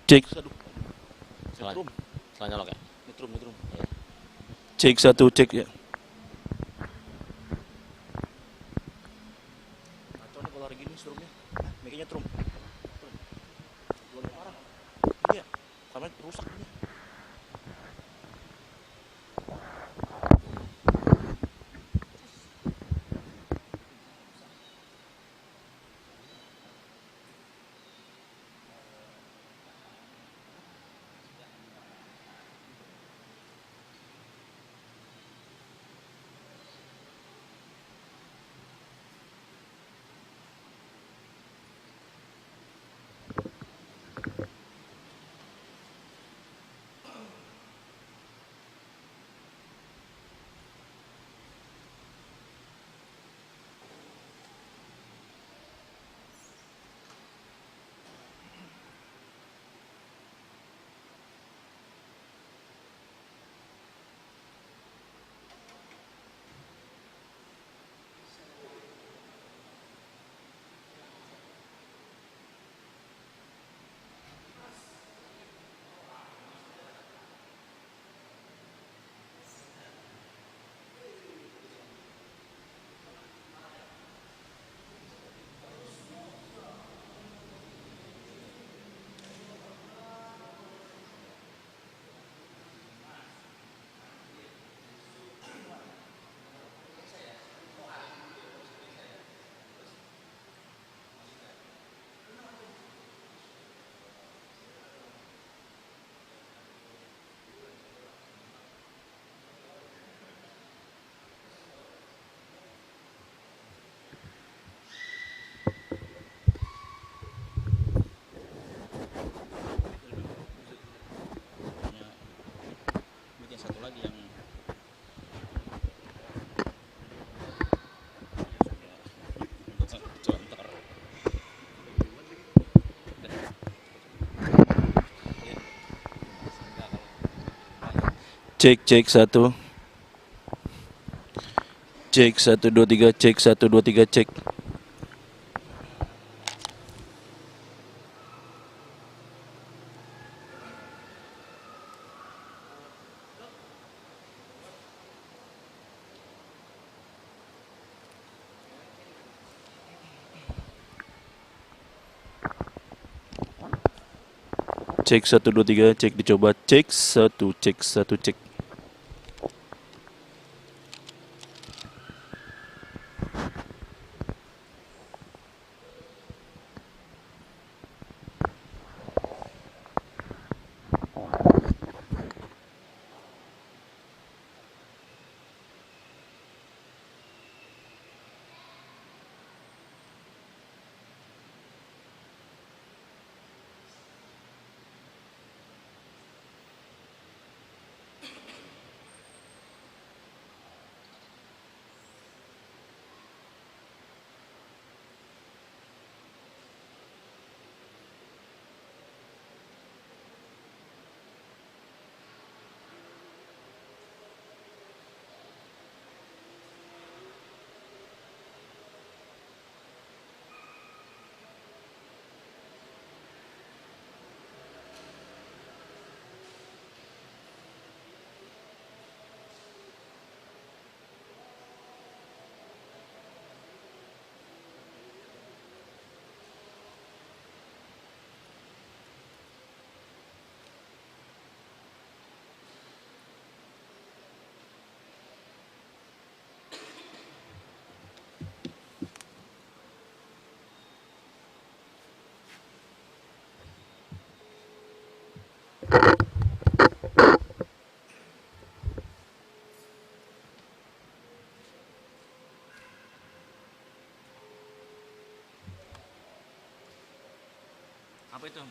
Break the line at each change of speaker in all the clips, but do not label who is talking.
Cek,
Aduh,
Salah,
metrum,
salah nyolok ya.
metrum, metrum.
Iya.
cek satu, cek ya.
Kacau nih kalau hari gini strumnya. Mic-nya trum. Trum. Belum parah. Iya, kameranya rusak ini.
Mic yang satu lagi yang contor.
Cek, cek satu. Cek satu, dua, tiga, cek satu, dua, tiga, cek. Cek satu, dua, tiga, cek dicoba. Cek satu, cek satu, cek.
Apa itu?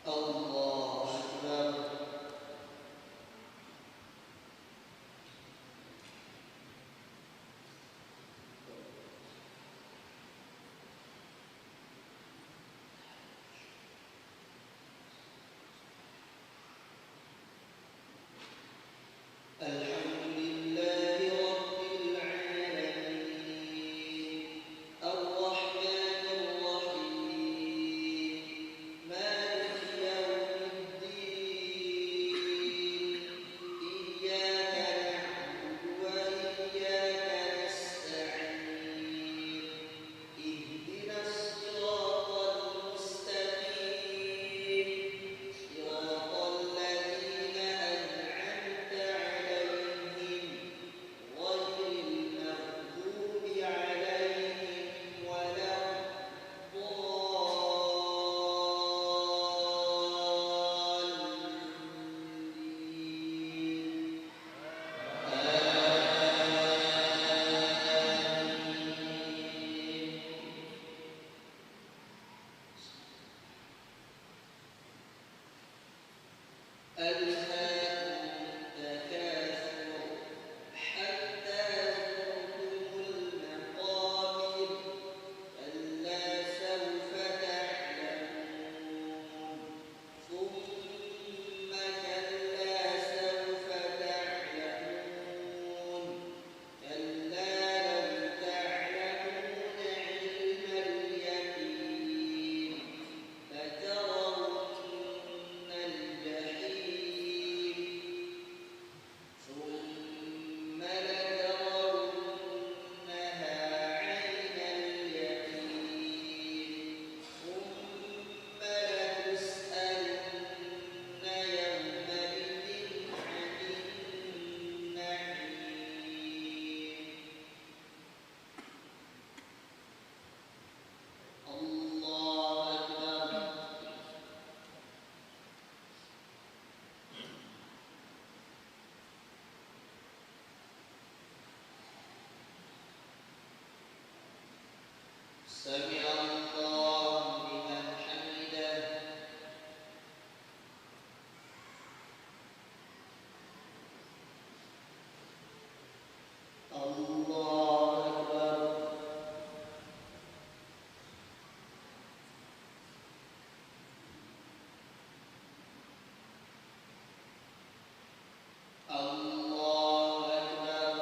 الله أكبر. الحمد لله رب العالمين الرحمن الرحيم مالك يوم الدين إياك نعبد وإياك نستعين اهدنا الصراط المستقيم صراط الذين أنعمت عليهم غير المغضوب عليهم ولا الضالين. آمين. ألهاكم التكاثر حتى زرتم المقابر كلا سوف تعلمون ثم كلا سوف تعلمون كلا لو تعلمون علم اليقين لترون الجحيم ثم لترونها عين اليقين ثم لتسألن يومئذ عن النعيم. الله أكبر. سمع الله لمن حمده. الله أكبر. الله أكبر.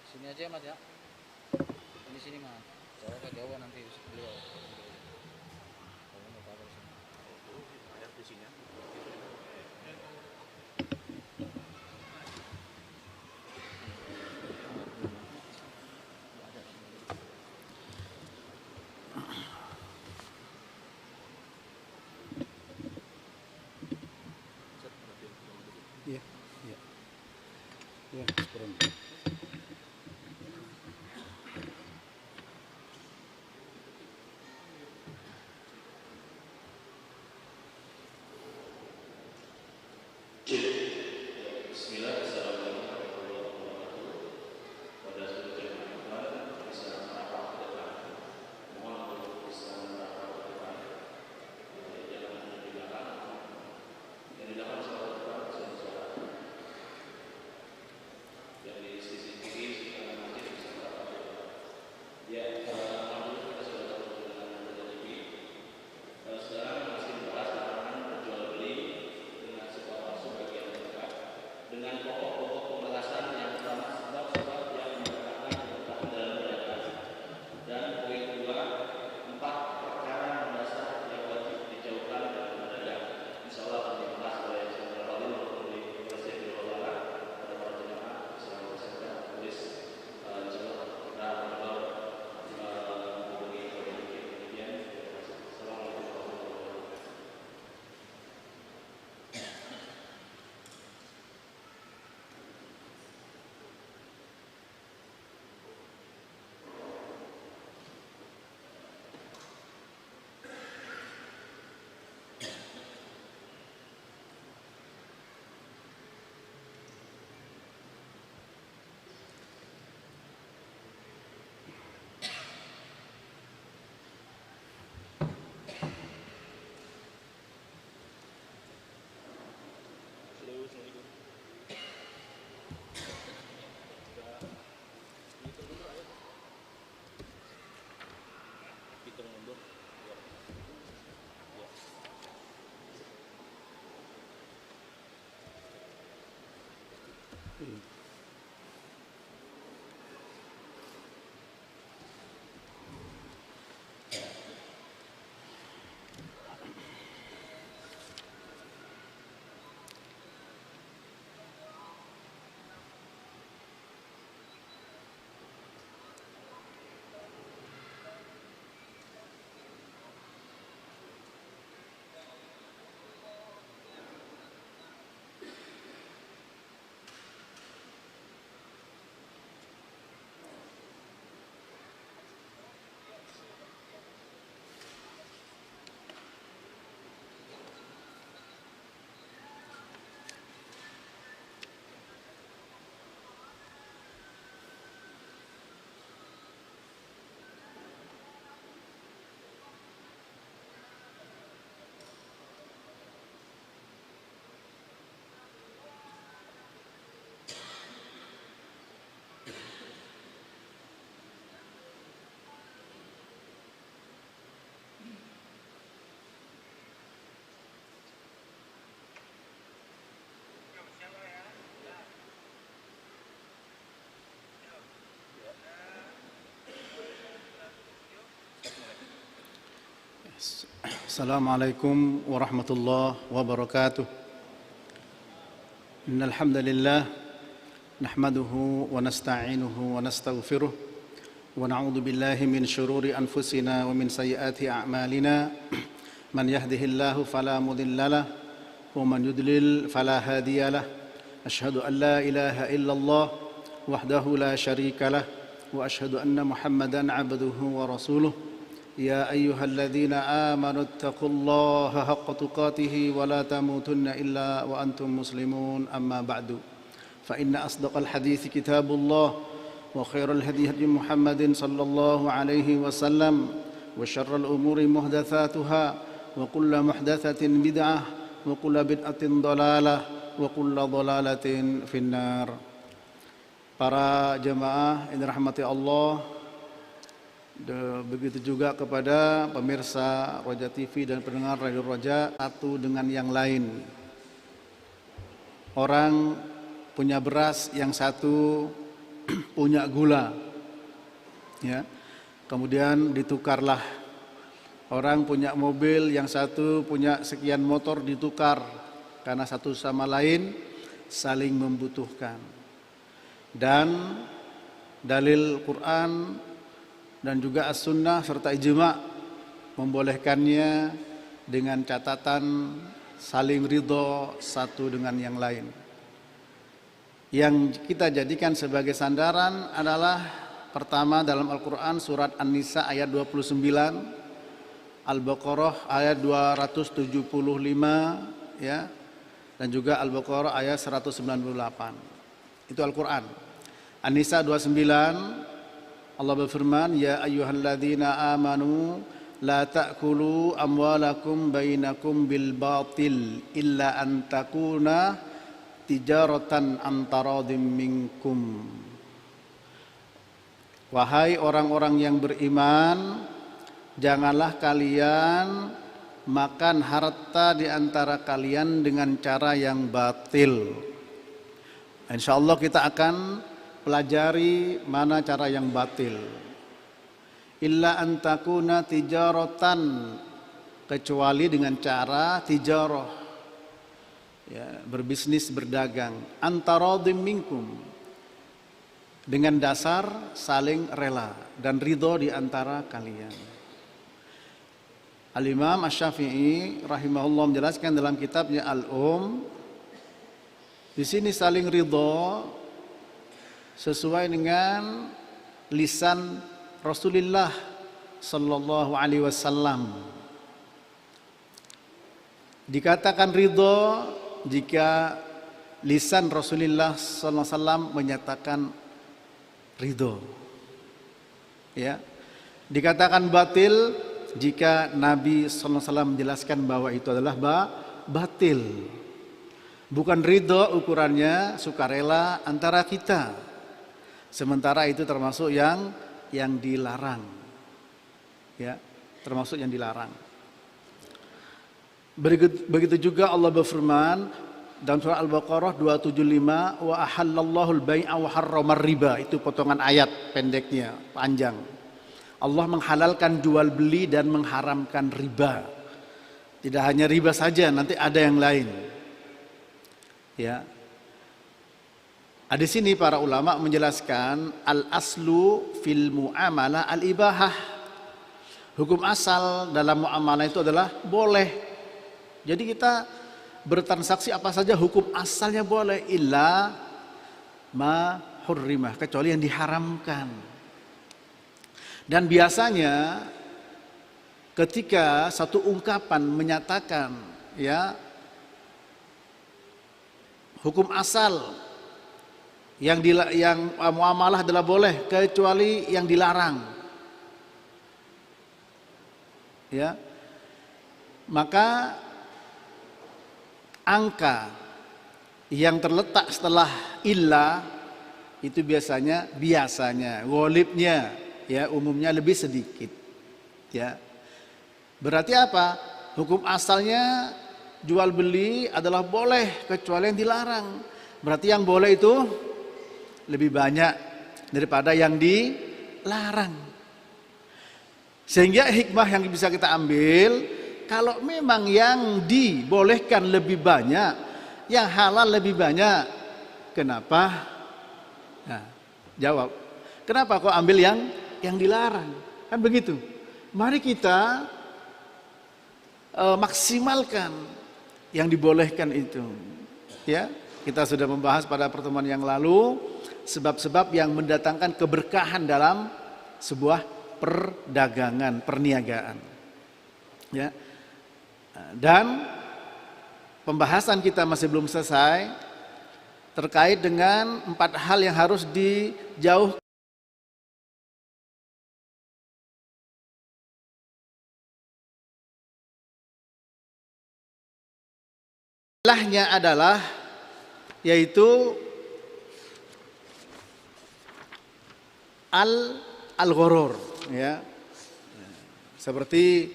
Sini aja Mas ya. Ini sini Mas. Jauh ke jauh nanti beliau. Kalau nggak apa-apa di sini.
Air di sini.
Iya, iya. Ya, kurang. Assalamualaikum warahmatullahi wabarakatuh. Innal hamdalillah nahmaduhu wa nasta'inuhu wa nastaghfiruh wa na'udzu billahi min shururi anfusina wa min sayyiati a'malina. Man yahdihillahu fala mudhillalah wa man yudlil fala hadiyalah. Asyhadu an la ilaha illallah wahdahu la syarikalah wa asyhadu anna Muhammadan 'abduhu wa rasuluh. يا أيها الذين آمنوا اتقوا الله حق تقاته ولا تموتن إلا وأنتم مسلمون أما بعد فإن أصدق الحديث كتاب الله وخير الهدي هدي محمد صلى الله عليه وسلم وشر الأمور محدثاتها وكل محدثة بدعة وكل بدعة ضلالة وكل ضلالة في النار. Para jemaah yang dirahmati Allah, begitu juga kepada pemirsa Roja TV dan pendengar Radio Roja, satu dengan yang lain. Orang punya beras yang satu punya gula, ya. Kemudian ditukarlah, orang punya mobil, yang satu punya sekian motor, ditukar karena satu sama lain saling membutuhkan. Dan dalil Quran dan juga As-Sunnah serta ijma' membolehkannya dengan catatan saling ridho satu dengan yang lain. Yang kita jadikan sebagai sandaran adalah pertama dalam Al-Quran surat An-Nisa ayat 29, Al-Baqarah ayat 275, ya, dan juga Al-Baqarah ayat 198. Itu Al-Quran. An-Nisa 29, Allah berfirman, ya ayyuhalladzina amanu la ta'kulu amwalakum bainakum bil batil illa an takuna tijaratan antaradim minkum. Wahai orang-orang yang beriman, janganlah kalian makan harta di antara kalian dengan cara yang batil. Insyaallah kita akan pelajari mana cara yang batil. Illa an takuna tijaratan, kecuali dengan cara tijarah, ya, berbisnis, berdagang, antaradim minkum, dengan dasar saling rela dan ridho di antara kalian. Al-Imam Asy-Syafi'i rahimahullah menjelaskan dalam kitabnya di sini saling ridho sesuai dengan lisan Rasulullah sallallahu alaihi wasallam. Dikatakan ridho jika lisan Rasulullah sallallahu alaihi wasallam menyatakan ridho. Ya. Dikatakan batil jika Nabi sallallahu alaihi wasallam menjelaskan bahwa itu adalah batil. Bukan ridho ukurannya sukarela antara kita. Sementara itu termasuk yang dilarang. Ya, termasuk yang dilarang. Begitu juga Allah berfirman dalam surah Al-Baqarah 275, wa ahallallahu al-bai'a wa harramar riba. Itu potongan ayat pendeknya, panjang. Allah menghalalkan jual beli dan mengharamkan riba. Tidak hanya riba saja, nanti ada yang lain. Ya. Di sini para ulama menjelaskan al-aslu fil muamalah al-ibahah. Hukum asal dalam muamalah itu adalah boleh. Jadi kita bertransaksi apa saja hukum asalnya boleh, illa ma hurrimah, kecuali yang diharamkan. Dan biasanya ketika satu ungkapan menyatakan, ya, hukum asal yang muamalah adalah boleh kecuali yang dilarang, ya, maka angka yang terletak setelah illa itu biasanya ghalibnya, ya, umumnya lebih sedikit, ya. Berarti apa? Hukum asalnya jual beli adalah boleh kecuali yang dilarang. Berarti yang boleh itu lebih banyak daripada yang dilarang. Sehingga hikmah yang bisa kita ambil, kalau memang yang dibolehkan lebih banyak, yang halal lebih banyak, kenapa? Nah, jawab. Kenapa kok ambil yang dilarang? Kan begitu. Mari kita maksimalkan yang dibolehkan itu. Ya, kita sudah membahas pada pertemuan yang lalu sebab-sebab yang mendatangkan keberkahan dalam sebuah perdagangan, perniagaan. Ya. Dan pembahasan kita masih belum selesai terkait dengan 4 hal yang harus dijauhkan. Salahnya adalah yaitu al-ghurur, ya. Seperti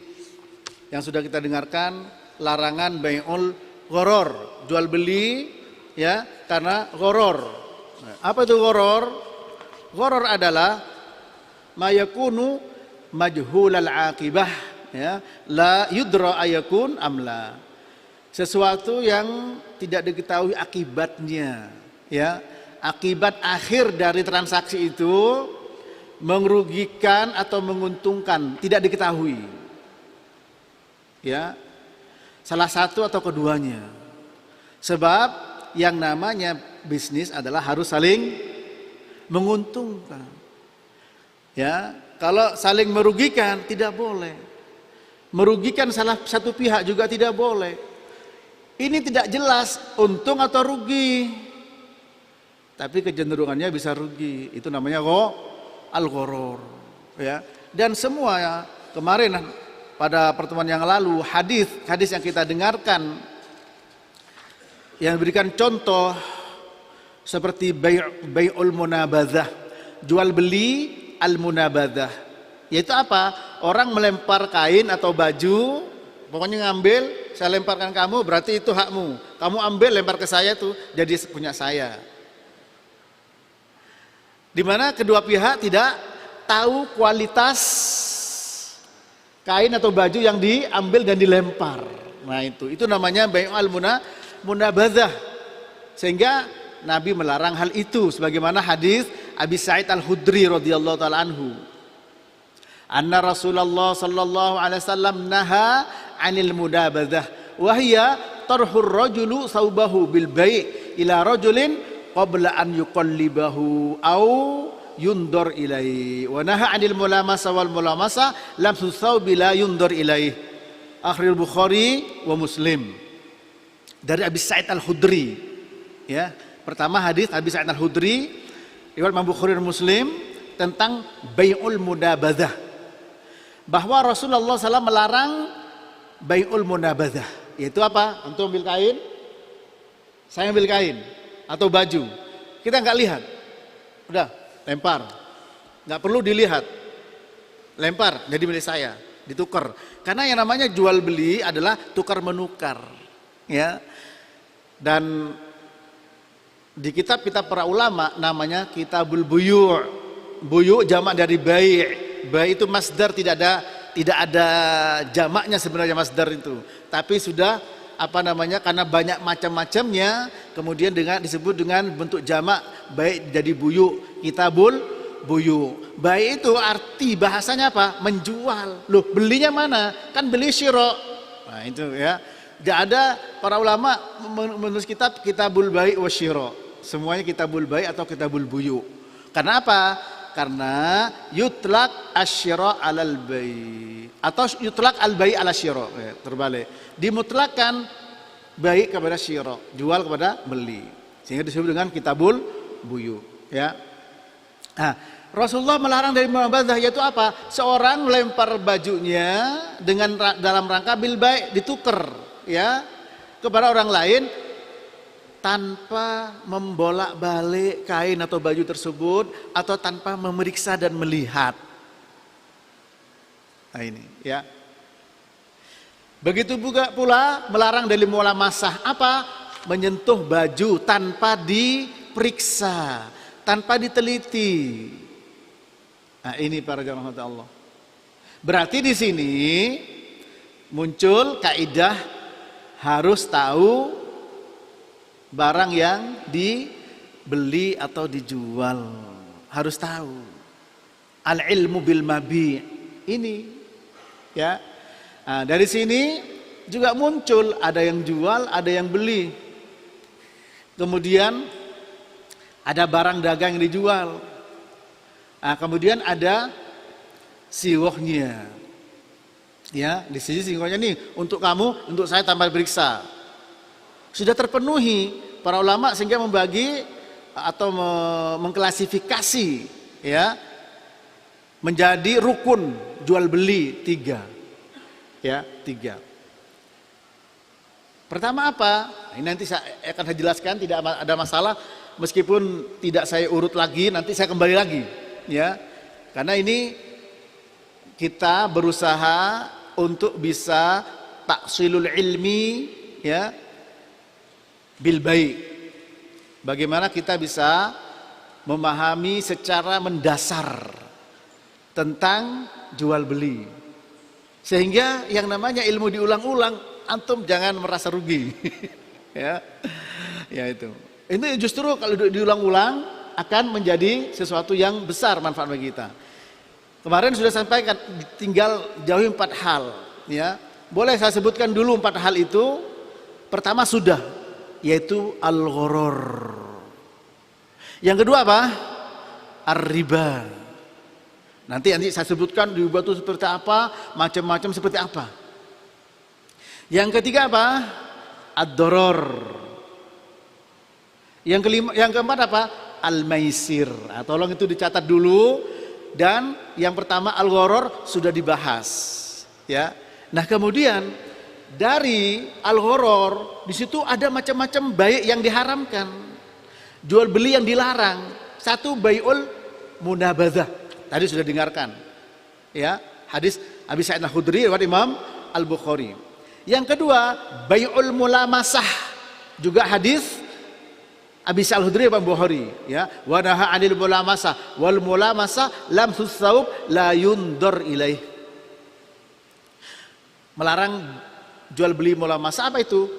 yang sudah kita dengarkan, larangan bai'ul ghurur, jual beli, ya, karena ghurur. Apa itu ghurur? Gharar adalah ma yakunu majhulal aqibah, ya, la yudra ayakun amla. Sesuatu yang tidak diketahui akibatnya, ya. Akibat akhir dari transaksi itu merugikan atau menguntungkan, tidak diketahui. Ya. Salah satu atau keduanya. Sebab yang namanya bisnis adalah harus saling menguntungkan. Ya, kalau saling merugikan tidak boleh. Merugikan salah satu pihak juga tidak boleh. Ini tidak jelas untung atau rugi. Tapi kecenderungannya bisa rugi. Itu namanya al-gharar, ya. Dan semua ya, kemarin pada pertemuan yang lalu hadis yang kita dengarkan yang berikan contoh seperti bai'ul munabadzah, jual beli al-munabadzah, yaitu apa? Orang melempar kain atau baju, pokoknya ngambil, saya lemparkan kamu, berarti itu hakmu. Kamu ambil, lempar ke saya tuh, jadi punya saya. Di mana kedua pihak tidak tahu kualitas kain atau baju yang diambil dan dilempar. Nah itu namanya bai'ul munabadzah. Sehingga Nabi melarang hal itu, sebagaimana hadis Abi Sa'id Al-Khudri radhiyallahu taala anhu. Anna Rasulullah sallallahu alaihi wasallam naha 'anil munabadzah wa hiya tarhur rajulu saubahu bil bai' ila rajulin qabla an yuqallibahu au yundor ilaihi wa naha 'anil mulamasa wal mulamasa lam susau bila yundor ilaihi. Akhril Bukhari wa Muslim. Dari Abi Sa'id Al-Khudri, ya. Pertama hadis Abi Sa'id Al-Khudri riwayat Imam Bukhari dan Muslim tentang bai'ul munabadzah. Bahwa Rasulullah SAW melarang bai'ul munabadzah. Yaitu apa? Antum ambil kain, saya ambil kain atau baju. Kita nggak lihat. Udah, lempar. Nggak perlu dilihat. Lempar jadi milik saya, ditukar. Karena yang namanya jual beli adalah tukar menukar, ya. Dan di kitab-kitab para ulama namanya kitabul buyu'. Buyu' jamak dari bai'. Bai' itu masdar, tidak ada jamaknya sebenarnya masdar itu. Tapi sudah karena banyak macam-macamnya, kemudian disebut dengan bentuk jamak baik jadi buyu, kitabul buyu. Baik itu arti bahasanya apa? Menjual. Loh, belinya mana? Kan beli syira. Nah, itu ya. Tidak ada para ulama menulis kitabul baik wa syira. Semuanya kitabul baik atau kitabul buyu. Karena apa? Karena yutlak asyira alal bayi atau yutlak al bayi ala syira, terbalik. Dimutlakan bayi kepada syira, jual kepada beli, sehingga disebut dengan kitabul buyu, ya. Nah, Rasulullah melarang dari munabadzah, yaitu apa? Seorang melempar bajunya dengan dalam rangka bil bayi, ditukar, ya, kepada orang lain tanpa membolak-balik kain atau baju tersebut atau tanpa memeriksa dan melihat. Nah ini, ya. Begitu juga pula melarang dari mulamasah, apa? Menyentuh baju tanpa diperiksa, tanpa diteliti. Nah ini para jamaah Allah. Berarti di sini muncul kaidah harus tahu barang yang dibeli atau dijual, harus tahu. Al-ilmu bil mabi' ini, ya. Nah, dari sini juga muncul ada yang jual, ada yang beli. Kemudian ada barang dagang yang dijual. Nah, kemudian ada siwohnya. Ya, di sini siwohnya nih untuk kamu, untuk saya tanpa periksa. Sudah terpenuhi para ulama sehingga membagi atau mengklasifikasi, ya, menjadi rukun jual beli 3, ya, 3. Pertama apa? Ini nanti saya akan jelaskan, tidak ada masalah meskipun tidak saya urut lagi, nanti saya kembali lagi, ya, karena ini kita berusaha untuk bisa taksilul ilmi, ya, bil baik. Bagaimana kita bisa memahami secara mendasar tentang jual beli. Sehingga yang namanya ilmu diulang-ulang, antum jangan merasa rugi. Ya. Ya itu. Ini justru kalau diulang-ulang akan menjadi sesuatu yang besar manfaat bagi kita. Kemarin sudah sampaikan, tinggal jauhi 4 hal, ya. Boleh saya sebutkan dulu 4 hal itu. Pertama sudah, yaitu al-ghurur. Yang kedua apa? Ar-riba. Nanti saya sebutkan riba itu seperti apa, macam-macam seperti apa. Yang ketiga apa? Ad-doror. Yang keempat apa? Al-maisir. Nah, tolong itu dicatat dulu. Dan yang pertama al-ghurur sudah dibahas, ya. Nah kemudian dari al-ghurur di situ ada macam-macam baik yang diharamkan, jual beli yang dilarang. Satu, bai'ul munabadzah. Tadi sudah dengarkan, ya, hadis Abi Sa'id Al-Khudri riwayat Imam Al-Bukhari. Yang kedua, bai'ul mulamasah, juga hadis Abi Sa'id Al-Khudri Imam Bukhari, ya, wa naha 'anil mulamasah wal mulamasah lam thawb la yundar ilaih. Melarang jual beli mulamasah. Apa itu?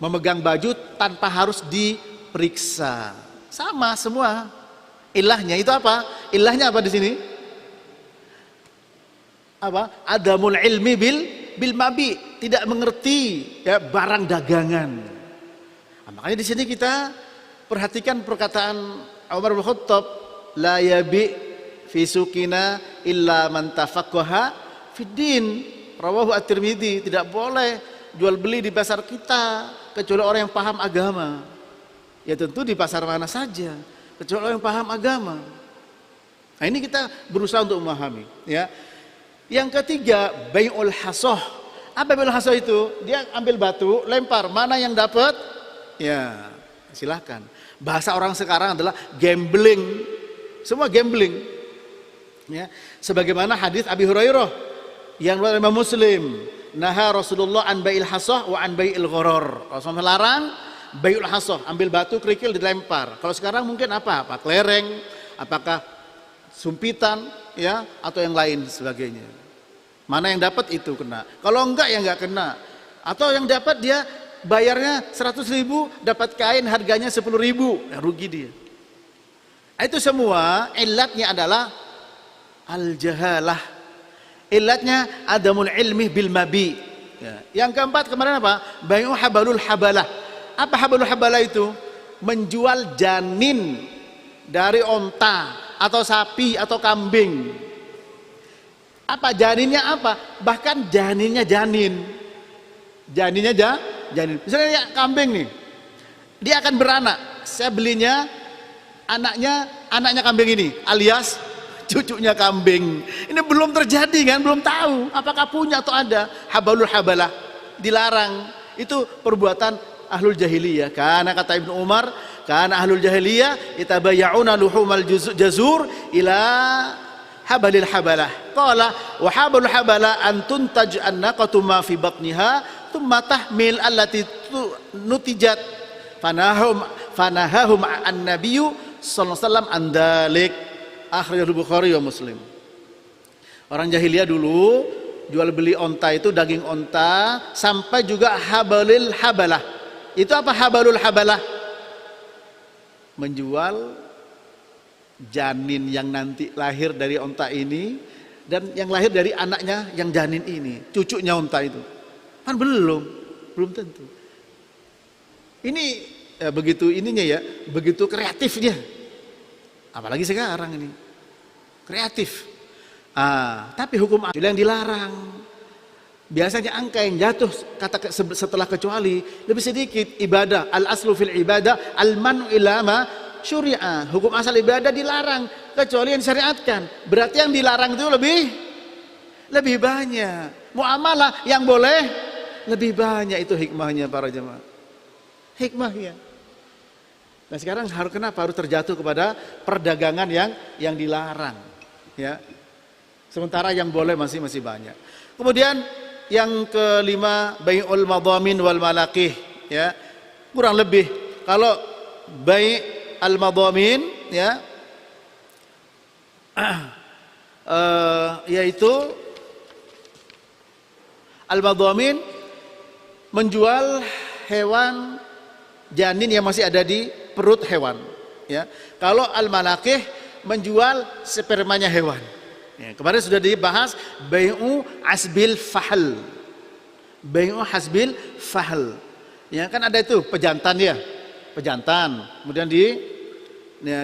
Memegang baju tanpa harus diperiksa. Sama semua. Ilahnya itu apa? Ilahnya apa di sini? Apa? Adamul ilmi bil mabi, tidak mengerti, ya, barang dagangan. Nah, makanya di sini kita perhatikan perkataan Umar bin Khattab, la yabi fi suqina illa man tafaqqaha fid din. Rawahu At-Tirmidzi. Tidak boleh jual beli di pasar kita kecuali orang yang paham agama. Ya tentu di pasar mana saja, kecuali orang yang paham agama. Nah, ini kita berusaha untuk memahami, ya. Yang ketiga, bai'ul hasoh. Apa bai'ul hasoh itu? Dia ambil batu, lempar, mana yang dapat? Ya, silahkan. Bahasa orang sekarang adalah gambling. Semua gambling. Ya, sebagaimana hadis Abi Hurairah yang riwayat Imam Muslim, naha Rasulullah an bai'il hasoh wa an bai'il ghurur. Rasulullah melarang bai'ul hasoh, ambil batu kerikil dilempar. Kalau sekarang mungkin apa? Apa kelereng, apakah sumpitan, ya, atau yang lain sebagainya. Mana yang dapat itu kena. Kalau enggak ya enggak kena. Atau yang dapat dia bayarnya 100.000, dapat kain harganya 10.000, ya, rugi dia. Itu semua ilatnya adalah al-jahalah. Ilatnya adamul ilmi bil mabi. Ya. Yang keempat kemarin apa? Bai'u habalul habalah. Apa habalul habalah itu? Menjual janin dari onta atau sapi atau kambing. Apa janinnya apa? Bahkan janinnya janin. Janinnya janin. Misalnya ya, kambing nih, dia akan beranak. Saya belinya anaknya kambing ini, alias cucunya kambing. Ini belum terjadi kan, belum tahu apakah punya atau ada. Habalul habalah dilarang. Itu perbuatan ahlul jahiliyah. Karena kata Ibnu Umar, karena ahlul jahiliyah itabayya'una luhumal jazur ila habalil habalah. Qala wa habalul habalah an tuntaj an-naqatu ma fi batniha thumma tahmil allati nutijat fanahahum an-nabiyyu sallallahu alaihi wasallam an dzalik. Akhrajul Bukhari wa Muslim. Orang jahiliyah dulu jual beli onta itu, daging onta, sampai juga habalil habalah. Itu apa habalul habalah? Menjual janin yang nanti lahir dari onta ini dan yang lahir dari anaknya yang janin ini, cucunya onta itu. Kan belum tentu. Ini ya, begitu ininya ya, begitu kreatifnya. Apalagi sekarang ini kreatif. Tapi hukum yang dilarang. Biasanya angka yang jatuh kata setelah kecuali lebih sedikit. Ibadah al aslu fil ibadah al manu ilama syuri'ah. Hukum asal ibadah dilarang kecuali yang syariatkan. Berarti yang dilarang itu lebih banyak. Muamalah yang boleh lebih banyak. Itu hikmahnya para jemaah. Hikmahnya. Nah sekarang kenapa harus terjatuh kepada perdagangan yang dilarang, ya. Sementara yang boleh masih banyak. Kemudian yang kelima, bai'ul madhamin wal malaqih, ya. Kurang lebih kalau bai' al madhamin, ya, yaitu al-madhamin menjual hewan janin yang masih ada di perut hewan, ya. Kalau al-malaqih menjual spermanya hewan. Ya, kemarin sudah dibahas bai'u asbil fahl. Bai'u hasbil fahl. Ya kan ada itu pejantan ya. Pejantan, kemudian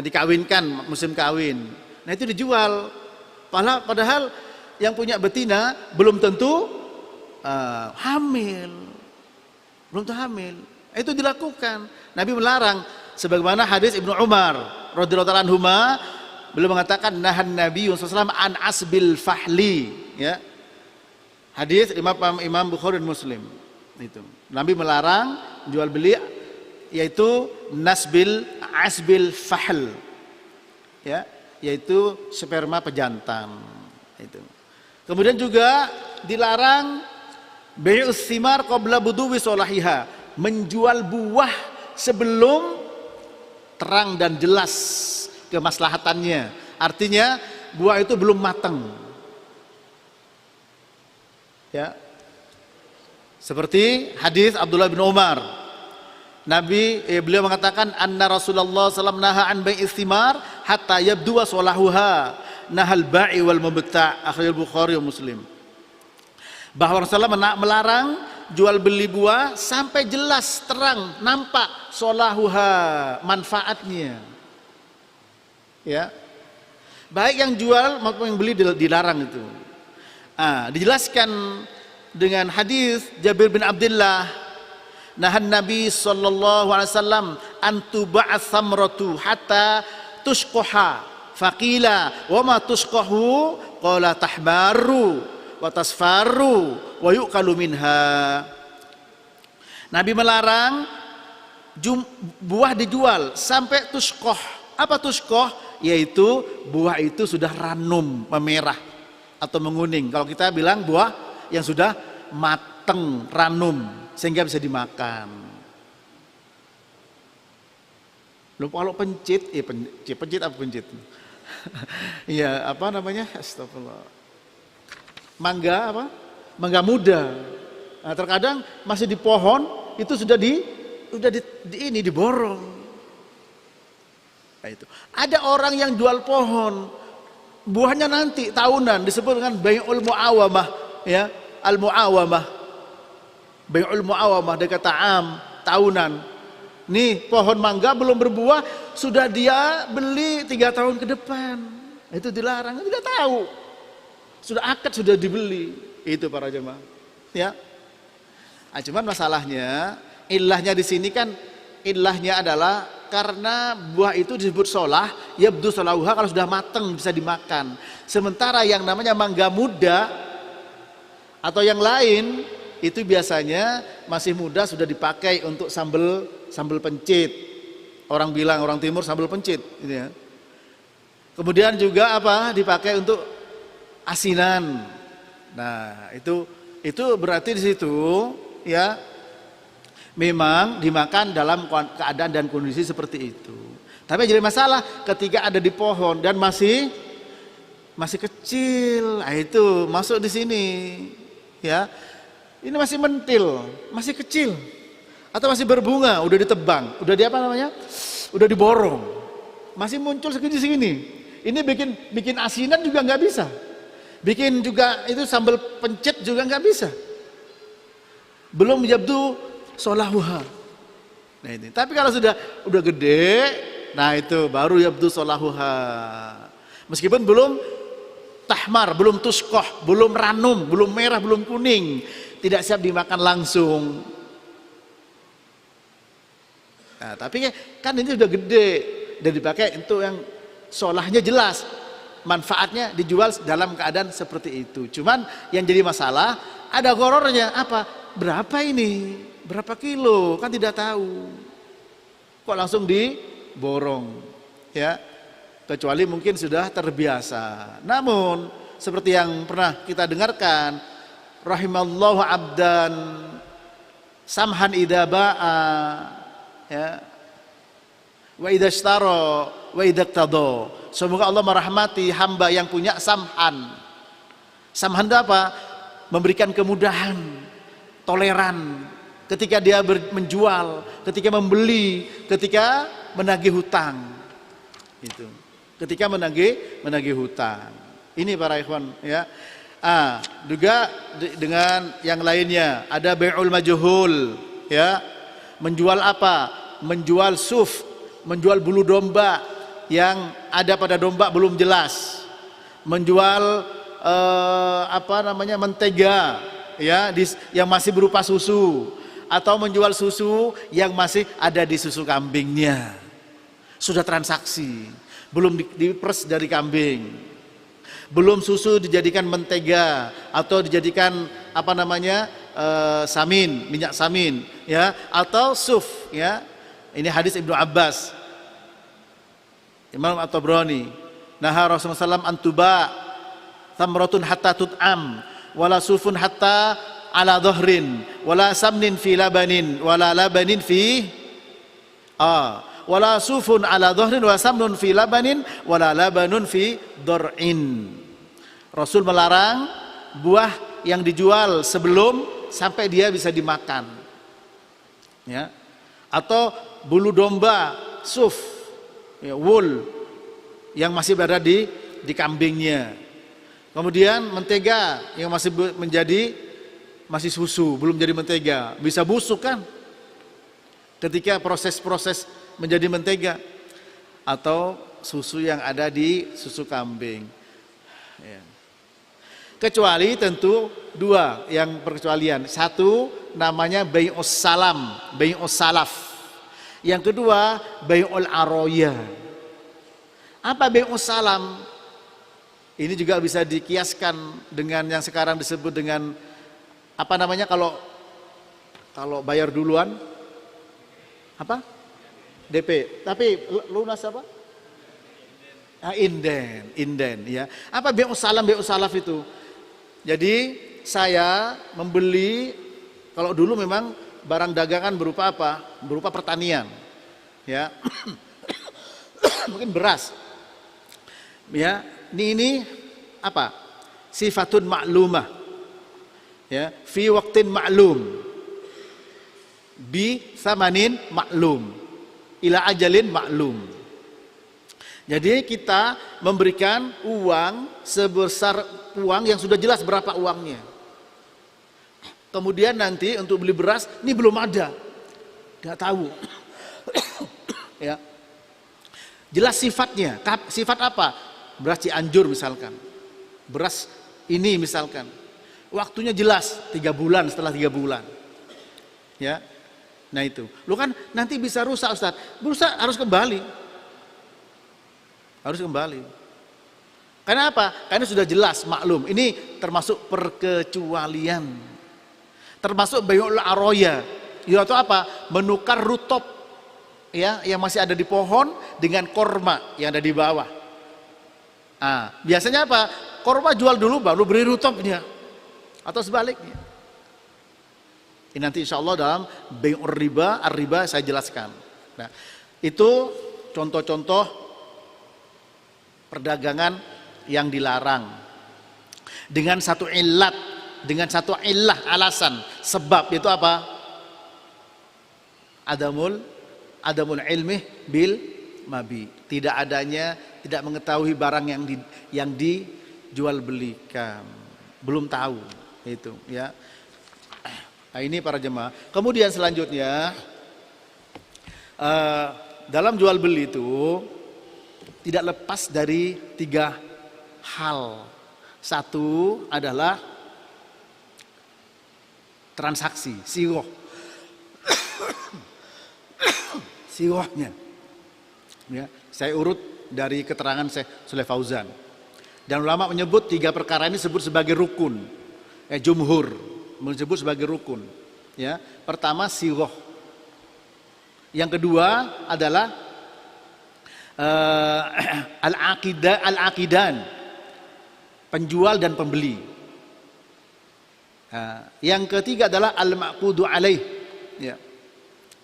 dikawinkan musim kawin. Nah itu dijual. Padahal yang punya betina belum tentu hamil. Belum tentu hamil. Itu dilakukan. Nabi melarang sebagaimana hadis Ibnu Umar radhiyallahu ta'ala anhuma, beliau mengatakan nahan Nabi sallallahu alaihi wasallam an asbil fahli, ya. Hadis Imam Bukhari dan Muslim. Itu. Nabi melarang jual beli yaitu asbil fahl, ya, yaitu sperma pejantan. Itu. Kemudian juga dilarang bai'us thimar qabla buduwi sholahiha, menjual buah sebelum terang dan jelas kemaslahatannya. Artinya buah itu belum matang. Ya. Seperti hadis Abdullah bin Umar. Beliau mengatakan anna Rasulullah sallallahu naha an bai'is thimar hatta yabdu salahuha, nahal ba'i wal mubta', akhrajal Bukhari wa Muslim. Bahwa Rasulullah melarang jual beli buah sampai jelas terang nampak salahuha, manfaatnya. Ya. Baik yang jual maupun yang beli dilarang itu. Dijelaskan dengan hadis Jabir bin Abdullah, nahan Nabi sallallahu alaihi wasallam an tuba'ats samratu hatta tusqaha, faqila wa ma tusqahu, qala tahmaru wa tasfaru wa yuqalu minha. Nabi melarang buah dijual sampai tusqah. Apa tusqah? Yaitu buah itu sudah ranum, memerah atau menguning. Kalau kita bilang buah yang sudah mateng, ranum, sehingga bisa dimakan. Loh, kalau pencit, pencit apa pencit? Iya, apa namanya? Astagfirullah. Mangga apa? Mangga muda. Nah, terkadang masih di pohon itu sudah diborong. Nah, itu. Ada orang yang jual pohon, buahnya nanti tahunan, disebut dengan bai'ul muawamah, ya, al-muawamah. Bai'ul muawamah, dia kata tahunan. Nih pohon mangga belum berbuah, sudah dia beli 3 tahun ke depan. Itu dilarang, tidak tahu. Sudah akad, sudah dibeli. Itu para jemaah. Ya. Cuman masalahnya, ilahnya di sini kan, ilahnya adalah karena buah itu disebut solah, yabdu solahuha, kalau sudah matang bisa dimakan. Sementara yang namanya mangga muda atau yang lain itu biasanya masih muda sudah dipakai untuk sambal pencit. Orang bilang, orang timur sambal pencit, gitu ya. Kemudian juga apa? Dipakai untuk asinan. Nah, itu berarti di situ ya memang dimakan dalam keadaan dan kondisi seperti itu. Tapi jadi masalah ketika ada di pohon dan masih kecil, itu masuk di sini, ya. Ini masih mentil, masih kecil, atau masih berbunga, udah ditebang, udah udah diborong, masih muncul segini. Ini bikin asinan juga nggak bisa, bikin juga itu sambal pencit juga nggak bisa. Belum yabdu solahuha. Nah ini. Tapi kalau udah gede, nah itu baru yabdu solahuha. Meskipun belum tahmar, belum tusqah, belum ranum, belum merah, belum kuning, tidak siap dimakan langsung. Nah, tapi kan ini sudah gede dan dipakai untuk yang solahnya jelas, manfaatnya dijual dalam keadaan seperti itu. Cuman yang jadi masalah ada gorornya apa? Berapa ini? Berapa kilo? Kan tidak tahu. Kok langsung diborong? Ya, kecuali mungkin sudah terbiasa. Namun seperti yang pernah kita dengarkan, rahimallahu abdan samhan idza ba'a, ya, wa idza ishtara wa idaktado. Semoga Allah merahmati hamba yang punya samhan. Samhan itu apa? Memberikan kemudahan, toleran ketika dia menjual, ketika membeli, ketika menagih hutang. Itu. Ketika menagih hutang. Ini para ikhwan ya. Juga dengan yang lainnya ada bai'ul majhul ya. Menjual apa? Menjual suf, menjual bulu domba yang ada pada domba belum jelas. Menjual mentega ya yang masih berupa susu, atau menjual susu yang masih ada di susu kambingnya. Sudah transaksi, belum diperes dari kambing, belum susu dijadikan mentega atau dijadikan samin, minyak samin ya, atau suf ya. Ini hadis Ibnu Abbas, Imam At-Tabrani, naha Rasulullah SAW antuba tamratun hatta tut'am wala sufun hatta ala dhahrin wala samnin fi labanin wala labanin fi wala sufun ala dhahrin wala samnun fi labanin wala labanun fi dor'in. Rasul melarang buah yang dijual sebelum sampai dia bisa dimakan ya, atau bulu domba suf ya, wool yang masih berada di kambingnya. Kemudian mentega yang masih susu, belum jadi mentega, bisa busuk kan ketika proses menjadi mentega, atau susu yang ada di susu kambing ya. Kecuali tentu dua yang perkecualian. Satu namanya bai'us salam, bai'us salaf. Yang kedua bai'ul aroya. Apa bai'us salam? Ini juga bisa dikiaskan dengan yang sekarang disebut dengan kalau bayar duluan apa? DP. Tapi lunas apa? Inden ya. Apa bai'us salam, bai'us salaf itu? Jadi saya membeli, kalau dulu memang barang dagangan berupa apa? Berupa pertanian ya. Mungkin beras ya. Ini apa? Sifatun ma'lumah ya, fi waqtin ma'lum bi thamanin ma'lum ila ajalin ma'lum. Jadi kita memberikan uang sebesar uang yang sudah jelas berapa uangnya. Kemudian nanti untuk beli beras ini belum ada, nggak tahu ya. Jelas sifatnya. Sifat apa? Beras Cianjur misalkan, beras ini misalkan, waktunya jelas 3 bulan, setelah 3 bulan ya. Nah itu lu kan nanti bisa rusak Ustaz. Rusak harus kembali, karena apa? Karena sudah jelas maklum. Ini termasuk perkecualian, termasuk bai'ul aroya, yaitu apa? Menukar rutop ya, yang masih ada di pohon dengan korma yang ada di bawah. Biasanya apa? Korma jual dulu baru beri rutopnya, atau sebaliknya. Ini nanti insya Allah dalam bai'ur riba, ar-riba saya jelaskan. Nah, itu contoh-contoh perdagangan yang dilarang dengan satu illat, dengan satu illah, alasan, sebab. Itu apa? Adamul ilmi bil mabi, tidak mengetahui barang yang dijual belikan, belum tahu itu ya. Nah, ini para jemaah. Kemudian selanjutnya dalam jual beli itu tidak lepas dari 3 hal. Satu adalah transaksi, sirohnya ya. Saya urut dari keterangan Syekh Shalih Fauzan, dan ulama menyebut 3 perkara ini disebut sebagai rukun. Jumhur menyebut sebagai rukun ya. Pertama siroh, yang kedua adalah al-aqidan, penjual dan pembeli. Yang ketiga adalah al-ma'qudu alaih ya,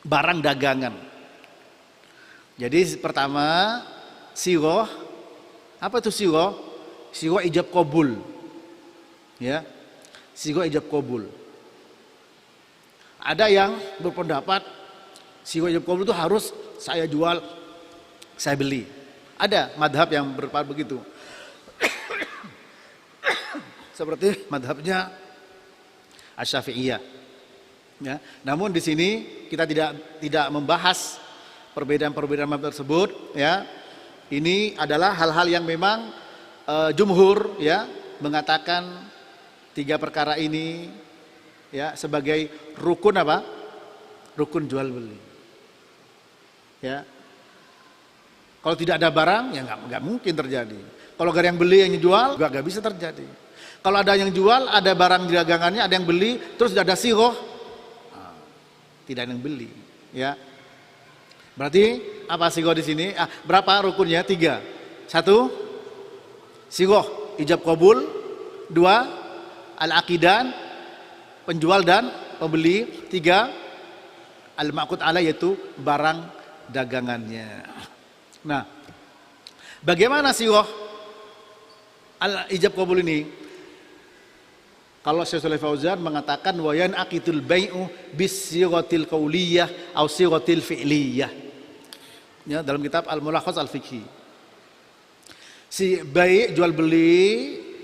barang dagangan. Jadi pertama sighah. Apa itu sighah? Sighah ijab qabul. Ya. Sighah ijab qabul. Ada yang berpendapat sighah ijab qabul itu harus saya jual, saya beli. Ada madhab yang berpendapat begitu. Seperti madhabnya Asy-Syafi'iyah. Ya. Namun di sini kita tidak membahas perbedaan-perbedaan madhab tersebut. Ya. Ini adalah hal-hal yang memang jumhur ya mengatakan 3 perkara ini ya sebagai rukun apa? Rukun jual beli. Ya. Kalau tidak ada barang ya nggak mungkin terjadi. Kalau ada yang beli yang jual nggak bisa terjadi. Kalau ada yang jual, ada barang di dagangannya, ada yang beli, terus tidak ada sighah, tidak ada yang beli, ya. Berarti apa sighah di sini? Berapa rukunnya? 3. 1, sighah ijab qabul. 2, al-aqidan, penjual dan pembeli. 3, al-ma'qud alaih, yaitu barang dagangannya. Nah, bagaimana sighah al-ijab qabul ini? Kalau Syekh Shalih Fauzan mengatakan wa yanaqidul bai'u bis-sighatil qauliyah aw sighatil fi'liyah. Ya, dalam kitab Al-Mulakhas Al-Fiqhi. Si bai' jual beli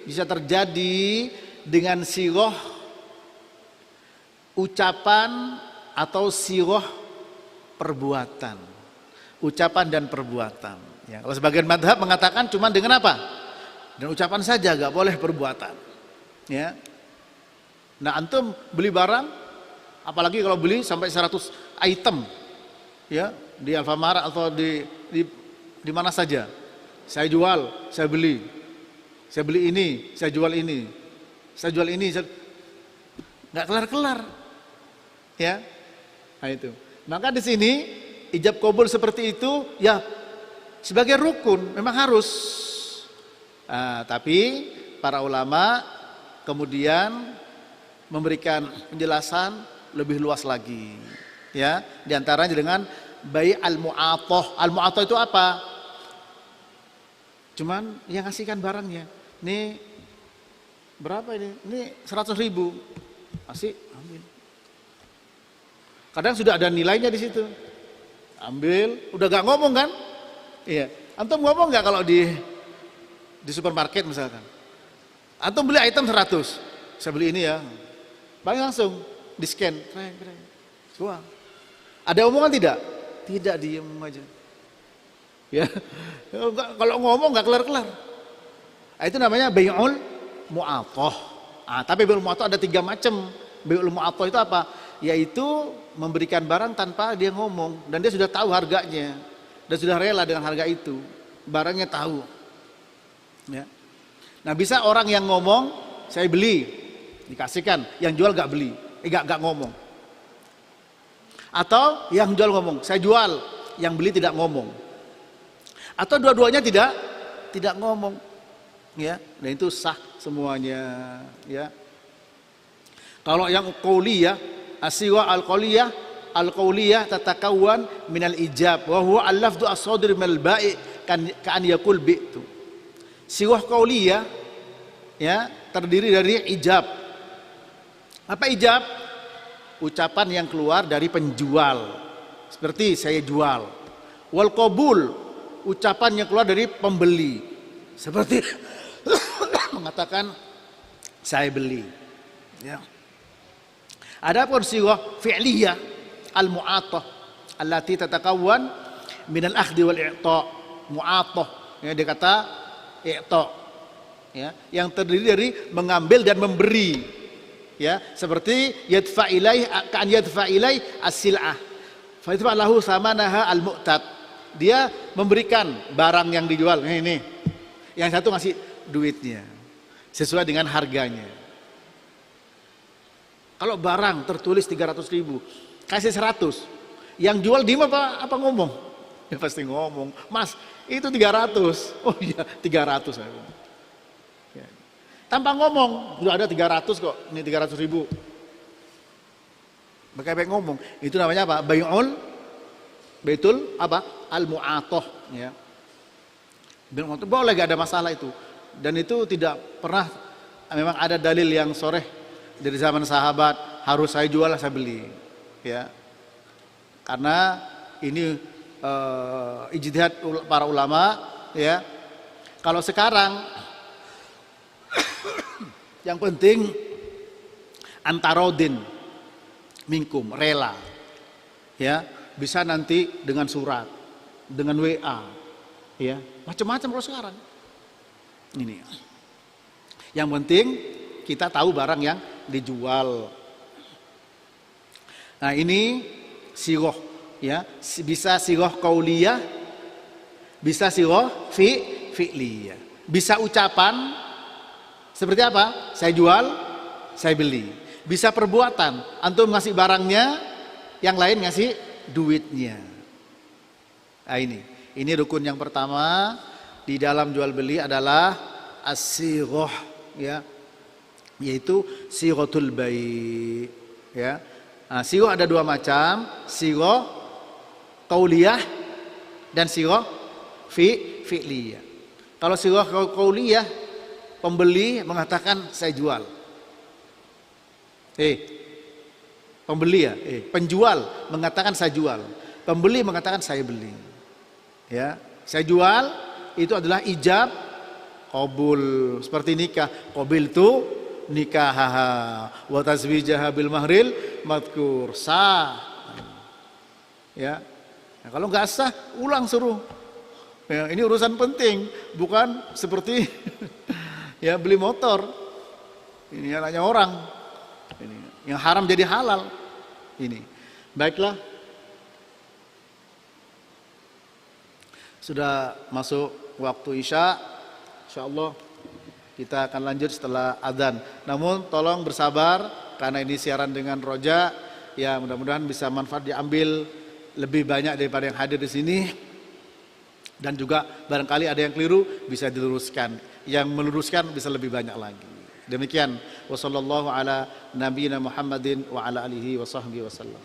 bisa terjadi dengan sighah ucapan atau sighah perbuatan. Ucapan dan perbuatan. Ya, kalau sebagian madhab mengatakan cuma dengan apa? Dan ucapan saja, enggak boleh perbuatan. Ya. Nah, antum beli barang, apalagi kalau beli sampai 100 item, ya di Alfamart atau di mana saja. Saya jual, saya beli ini, saya jual ini, nggak kelar-kelar, ya. Nah itu. Maka di sini ijab qabul seperti itu, ya sebagai rukun, memang harus. Tapi para ulama kemudian memberikan penjelasan lebih luas lagi, ya, diantaranya dengan bai' al-mu'athah. Al-mu'athah itu apa? Cuman yang ngasihkan barangnya. Nih berapa ini? Ini 100.000. Masih ambil. Kadang sudah ada nilainya di situ. Ambil, udah gak ngomong kan? Iya. Antum ngomong gak kalau di supermarket misalkan? Antum beli item 100. Saya beli ini ya. Paling langsung di scan, uang. Ada omongan tidak? Tidak, diem aja. Ya, kalau ngomong nggak kelar-kelar. Itu namanya bai'ul mu'athah. Tapi bai'ul mu'athah ada 3 macam. Bai'ul mu'athah itu apa? Yaitu memberikan barang tanpa dia ngomong dan dia sudah tahu harganya dan sudah rela dengan harga itu. Barangnya tahu. Ya. Nah, bisa orang yang ngomong, saya beli. Dikasihkan, yang jual gak beli, gak ngomong. Atau yang jual ngomong, saya jual, yang beli tidak ngomong. Atau dua-duanya tidak ngomong, ya. Dan itu sah semuanya, ya. Kalau yang qauliyah, as-sighah al-qauliyah tatakawwan minal ijab wa huwa al-lafdhu as-sadir minal bai' kan yaqul bi'tu. Sighah qauliyah, ya, terdiri dari ijab. Apa ijab? Ucapan yang keluar dari penjual. Seperti saya jual. Wal qabul, ucapan yang keluar dari pembeli. Seperti mengatakan saya beli. Ya. Adapun sighah fi'liyah al-mu'athah allati tatakawwan min al-akhdhi wal i'ta'. Mu'athah, ya, dia kata i'ta'. Ya, yang terdiri dari mengambil dan memberi. Ya, seperti yadfa ilai as-sil'ah fa yadfa lahu samanaha al-mu'tad. Dia memberikan barang yang dijual, ini. Yang satu ngasih duitnya sesuai dengan harganya. Kalau barang tertulis 300.000, kasih 100. Yang jual diem apa ngomong? Ya pasti ngomong. Mas, itu 300. Oh iya, 300 saya. Tanpa ngomong, udah ada 300 kok, ini 300.000. Baik ngomong, itu namanya apa? Bai'ul apa? Al-mu'athah, ya. Bil motor boleh, gak ada masalah itu. Dan itu tidak pernah memang ada dalil yang soreh dari zaman sahabat harus saya jual saya beli, ya. Karena ini ijtihad para ulama, ya. Kalau sekarang yang penting antarodin minkum, rela, ya, bisa nanti dengan surat, dengan WA, ya, macam-macam kalau sekarang. Ini. Yang penting kita tahu barang yang dijual. Nah ini siroh, ya, bisa siroh kauliyah, bisa siroh fi'liyah. Bisa ucapan seperti apa? Saya jual, saya beli. Bisa perbuatan, antum ngasih barangnya, yang lain ngasih duitnya. Nah ini rukun yang pertama di dalam jual beli adalah as-siroh, ya, yaitu sirotul bai', ya. Nah, siroh ada dua macam, siroh kauliyah dan siroh fi'liyah. Kalau siroh kauliyah, pembeli mengatakan saya jual. Pembeli, ya, penjual mengatakan saya jual, pembeli mengatakan saya beli, ya. Saya jual itu adalah ijab qabul, seperti nikah, qabil tu nikahaha wa tazwijaha bil mahril madkur, sah, ya. Nah, kalau nggak sah ulang suruh, ya, ini urusan penting, bukan seperti ya beli motor, ini anaknya orang, ini yang haram jadi halal. Ini baiklah, sudah masuk waktu isya, insyaallah kita akan lanjut setelah adzan. Namun tolong bersabar karena ini siaran dengan roja, ya, mudah-mudahan bisa manfaat diambil lebih banyak daripada yang hadir di sini, dan juga barangkali ada yang keliru bisa diluruskan, yang meluruskan bisa lebih banyak lagi. Demikian, wassallallahu ala nabiyina Muhammadin wa ala alihi wa sahbihi wasallam.